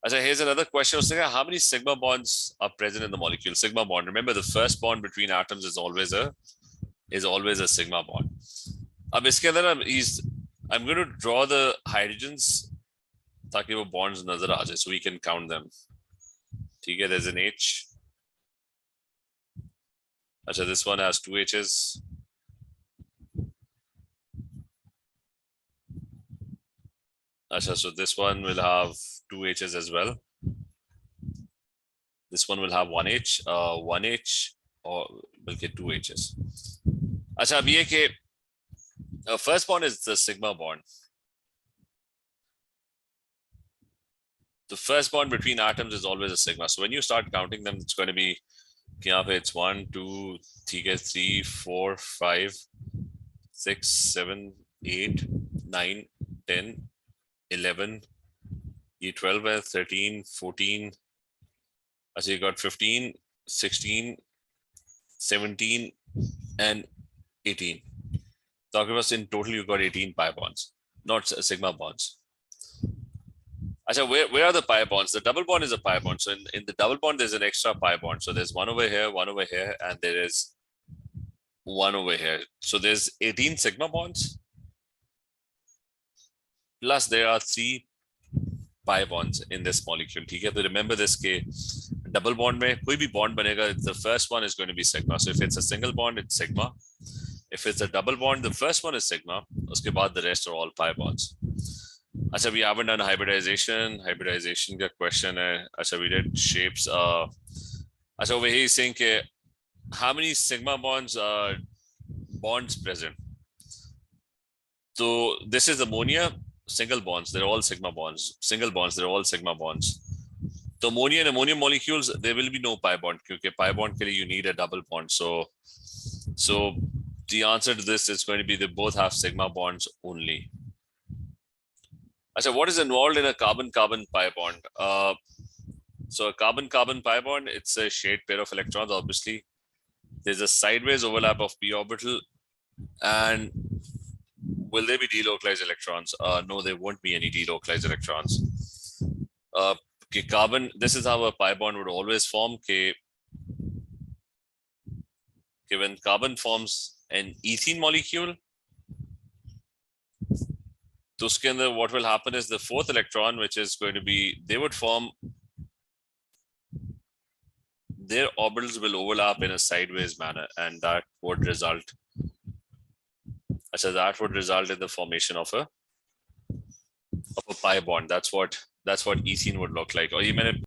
So here's another question. How many sigma bonds are present in the molecule? Sigma bond. Remember, the first bond between atoms is always a sigma bond. अब इसके अंदर I'm going to draw the hydrogens ताकि वो bonds नजर आ जाए, so we can count them. ठीक है, there's an H. अच्छा, this one has 2 H's. अच्छा, so this one will have 2 H's as well. This one will have 1 H, 1 H, or will get 2 H's. अच्छा, अब ये कि first bond is the sigma bond. The first bond between atoms is always a sigma. So when you start counting them, it's going to be, it's 1, 2, 3, 4, 5, 6, 7, 8, 9, 10, 11, 12, 13, 14. So you got 15, 16, 17, and 18. So in total, you've got 18 pi bonds, not sigma bonds. Achha, where are the pi bonds? The double bond is a pi bond. So in the double bond, there's an extra pi bond. So there's one over here, and there is one over here. So there's 18 sigma bonds. Plus there are 3 pi bonds in this molecule. Okay? So remember this case, double bond mein koi bhi bond banega, the first one is going to be sigma. So if it's a single bond, it's sigma. If it's a double bond, the first one is sigma. Uske baad the rest are all pi bonds. Achha, we haven't done hybridization. Hybridization ka question hai. Achha, we did shapes. Achha, over here he's saying ke, how many sigma bonds are bonds present? So this is ammonia, single bonds. They're all sigma bonds. Single bonds, they're all sigma bonds. So ammonia and ammonium molecules, there will be no pi bond. Because pi bond ke liye you need a double bond. So the answer to this is going to be they both have sigma bonds only. Achha, what is involved in a carbon-carbon pi bond? So a carbon-carbon pi bond, it's a shared pair of electrons, obviously. There's a sideways overlap of p orbital. And will there be delocalized electrons? No, there won't be any delocalized electrons. Carbon, this is how a pi bond would always form. When carbon forms an ethene molecule, so what will happen is the 4th electron, which is going to be, they would form, their orbitals will overlap in a sideways manner, and that would result, in the formation of a pi bond. That's what ethene would look like. Or even